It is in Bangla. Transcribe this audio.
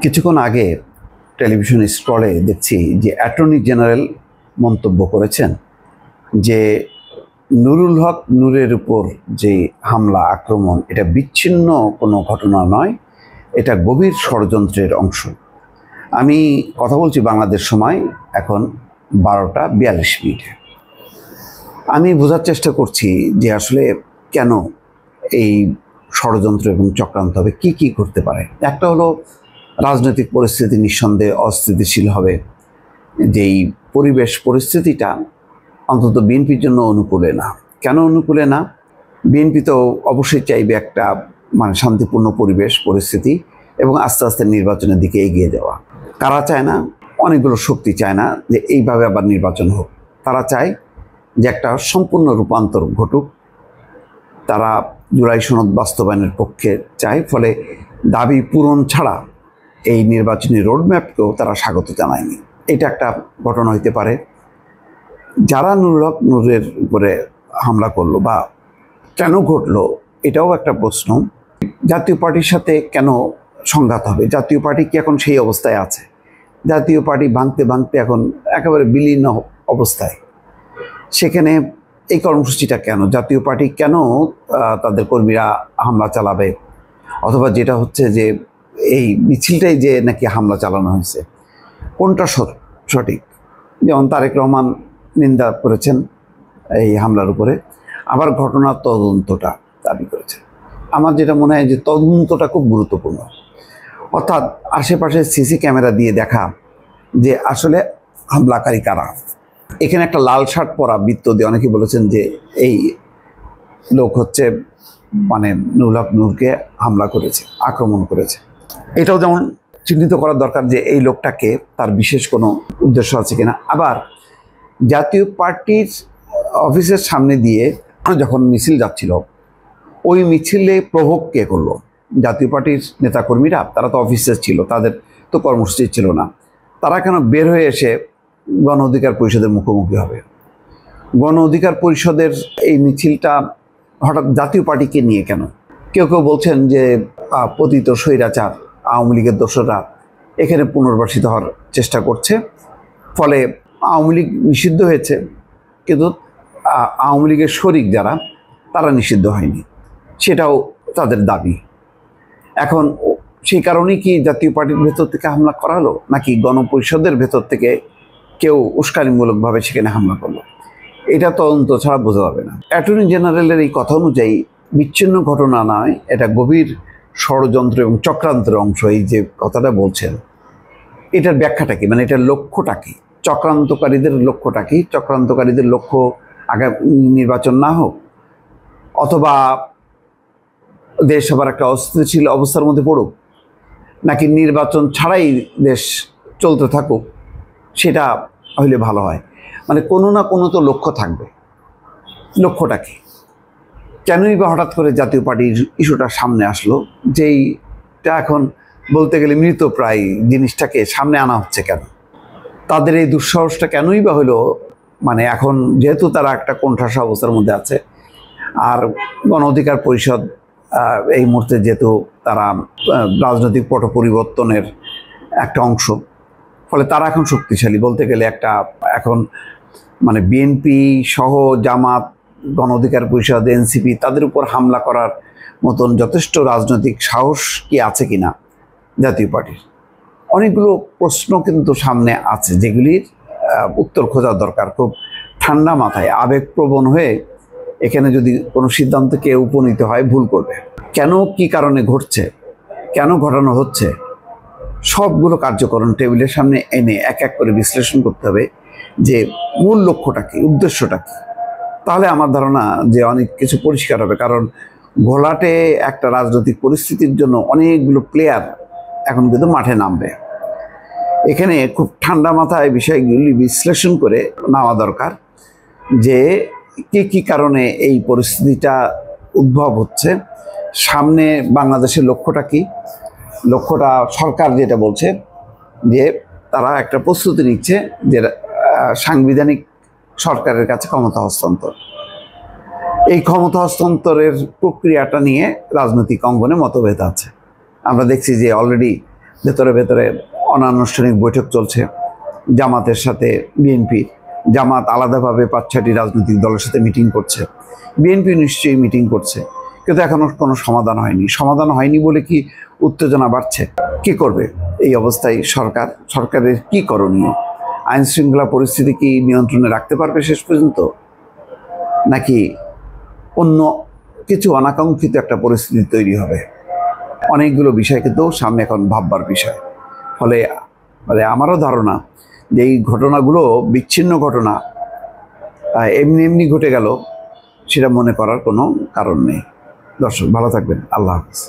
কিছুক্ষণ আগে টেলিভিশন স্ক্রলে দেখছি যে অ্যাটর্নি জেনারেল মন্তব্য করেছেন যে নুরুল হক নূরের উপর যে হামলা আক্রমণ এটা বিচ্ছিন্ন কোনো ঘটনা নয়, এটা গভীর ষড়যন্ত্রের অংশ। আমি কথা বলছি বাংলাদেশ সময় এখন 12:42। আমি বোঝার চেষ্টা করছি যে আসলে কেন এই ষড়যন্ত্র এবং চক্রান্ত হবে, কি করতে পারে। একটা হলো রাজনৈতিক পরিস্থিতি নিঃসন্দেহে অস্থিতিশীল হবে, যেই পরিস্থিতিটা অন্তত বিএনপির জন্য অনুকূলে না। কেন অনুকূলে না? বিএনপি তো অবশ্যই চাইবে একটা শান্তিপূর্ণ পরিস্থিতি এবং আস্তে আস্তে নির্বাচনের দিকে এগিয়ে যাওয়া। কারা চায় না? অনেকগুলো শক্তি চায় না যে এইভাবে আবার নির্বাচন হোক। তারা চায় যে একটা সম্পূর্ণ রূপান্তর ঘটুক। তারা জুলাই সনদ বাস্তবায়নের পক্ষে চায়, ফলে দাবি পূরণ ছাড়া এই নির্বাচনী রোডম্যাপকেও তারা স্বাগত জানায়নি। এটা একটা ঘটনা হইতে পারে। যারা নুরুল হক নূরের উপরে হামলা করলো বা কেন ঘটলো, এটাও একটা প্রশ্ন। জাতীয় পার্টির সাথে কেন সংঘাত হবে? জাতীয় পার্টি কি এখন সেই অবস্থায় আছে? জাতীয় পার্টি ভাঙতে এখন একেবারে বিলীন অবস্থায়। সেখানে এই কর্মসূচিটা কেন? জাতীয় পার্টি কেন তাদের কর্মীরা হামলা চালাবে? অথবা যেটা হচ্ছে যে এই মিছিলটাই যে নাকি হামলা চালানো হয়েছে, কোনটা সঠিক? যেমন তারেক রহমান নিন্দা করেছেন এই হামলার উপরে, আবার ঘটনার তদন্তটা দাবি করেছেন। আমার যেটা মনে হয় যে তদন্তটা খুব গুরুত্বপূর্ণ, অর্থাৎ আশেপাশে সিসি ক্যামেরা দিয়ে দেখা যে আসলে হামলাকারী কারা। এখানে একটা লাল শার্ট পরা বৃত্ত দিয়ে অনেকে বলেছেন যে এই লোক হচ্ছে নুরুল হক নূরকে হামলা করেছে, আক্রমণ করেছে। এটাও যেমন চিহ্নিত করার দরকার যে এই লোকটাকে তার বিশেষ কোনো উদ্দেশ্য আছে কিনা। আবার জাতীয় পার্টির অফিসের সামনে দিয়ে যখন মিছিল যাচ্ছিল, ওই মিছিলে প্রভোগ কে করলো? জাতীয় পার্টির নেতাকর্মীরা। তারা তো অফিসে ছিল, তাদের তো কর্মসূচি ছিল না। তারা কেন বের হয়ে এসে গণ অধিকার পরিষদের মুখোমুখি হবে? গণ অধিকার পরিষদের এই মিছিলটা হঠাৎ জাতীয় পার্টিকে নিয়ে কেন? কেউ বলছেন যে পতিত স্বৈরাচার আওয়ামী লীগের দোসররা এখানে পুনর্বাসিত হওয়ার চেষ্টা করছে, ফলে আওয়ামী লীগ নিষিদ্ধ হয়েছে, কিন্তু আওয়ামী লীগের শরিক যারা তারা নিষিদ্ধ হয়নি, সেটাও তাদের দাবি। এখন সেই কারণেই কি জাতীয় পার্টির ভেতর থেকে হামলা করা হলো, নাকি গণপরিষদের ভেতর থেকে কেউ উস্কানিমূলকভাবে সেখানে হামলা করলো? এটা তদন্ত ছাড়া বোঝা যাবে না। অ্যাটর্নি জেনারেলের এই কথা অনুযায়ী বিচ্ছিন্ন ঘটনা নয়, এটা গভীর ষড়যন্ত্র এবং চক্রান্তের অংশ। এই যে কথাটা বলছেন, এটার ব্যাখ্যাটা কি? এটার লক্ষ্যটা কি? চক্রান্তকারীদের লক্ষ্যটা কি? চক্রান্তকারীদের লক্ষ্য আগামী নির্বাচন না হোক, অথবা দেশ আবার একটা অস্থিতিশীল অবস্থার মধ্যে পড়ুক, নাকি নির্বাচন ছাড়াই দেশ চলতে থাকুক, সেটা হইলে ভালো হয়। কোনো না কোনো তো লক্ষ্য থাকবে। লক্ষ্যটা কি? কেনই বা হঠাৎ করে জাতীয় পার্টির ইস্যুটা সামনে আসলো, যেইটা এখন বলতে গেলে মৃতপ্রায় জিনিসটাকে সামনে আনা হচ্ছে কেন? তাদের এই দুঃসাহসটা কেনই বা হলো? এখন যেহেতু তারা একটা কোণঠাসা অবস্থার মধ্যে আছে, আর গণ অধিকার পরিষদ এই মুহূর্তে যেহেতু তারা রাজনৈতিক পট পরিবর্তনের একটা অংশ, ফলে তারা এখন শক্তিশালী বলতে গেলে। একটা এখন বিএনপি সহ জামাত, গণ অধিকার পরিষদ, এনসিপি, তাদের উপর হামলা করার মতন যথেষ্ট রাজনৈতিক সাহস কি আছে কিনা জাতীয় পার্টির? অনেকগুলো প্রশ্ন কিন্তু সামনে আছে, যেগুলির উত্তর খোঁজার দরকার। খুব ঠান্ডা মাথায়, আবেগপ্রবণ হয়ে এখানে যদি কোনো সিদ্ধান্তে কেউ উপনীত হয়, ভুল করবে। কেন, কি কারণে ঘটছে, কেন ঘটানো হচ্ছে, সবগুলো কার্যকরণ টেবিলের সামনে এনে এক এক করে বিশ্লেষণ করতে হবে যে মূল লক্ষ্যটা কি, উদ্দেশ্যটা কি। তাহলে আমার ধারণা যে অনেক কিছু পরিষ্কার হবে। কারণ ঘোলাটে একটা রাজনৈতিক পরিস্থিতির জন্য অনেকগুলো প্লেয়ার এখন কিন্তু মাঠে নামবে। এখানে খুব ঠান্ডা মাথায় বিষয়গুলি বিশ্লেষণ করে নেওয়া দরকার যে কি কারণে এই পরিস্থিতিটা উদ্ভব হচ্ছে, সামনে বাংলাদেশের লক্ষ্যটা কি। লক্ষ্যটা সরকার যেটা বলছে যে তারা একটা প্রস্তুতি নিচ্ছে যে সাংবিধানিক সরকারের কাছে ক্ষমতা হস্তান্তর। এই ক্ষমতা হস্তান্তরের প্রক্রিয়াটা নিয়ে রাজনৈতিক অঙ্গনে মতভেদ আছে। আমরা দেখছি যে অলরেডি ভেতরে ভেতরে অনানুষ্ঠানিক বৈঠক চলছে জামাতের সাথে বিএনপি। জামাত আলাদাভাবে 5-6টি রাজনৈতিক দলের সাথে মিটিং করছে, বিএনপি নিশ্চয়ই মিটিং করছে, কিন্তু এখনও কোনো সমাধান হয়নি। সমাধান হয়নি বলে কি উত্তেজনা বাড়ছে? কি করবে এই অবস্থায় সরকারের কি করণীয়? আইন শৃঙ্খলা পরিস্থিতি কি নিয়ন্ত্রণে রাখতে পারবে শেষ পর্যন্ত, নাকি অন্য কিছু অনাকাঙ্ক্ষিত একটা পরিস্থিতি তৈরি হবে? অনেকগুলো বিষয় কিন্তু সামনে এখন ভাববার বিষয়। ফলে আমারও ধারণা যে এই ঘটনাগুলো বিচ্ছিন্ন ঘটনা, এমনি এমনি ঘটে গেল সেটা মনে করার কোনো কারণ নেই। দর্শক ভালো থাকবেন, আল্লাহ হাফেজ।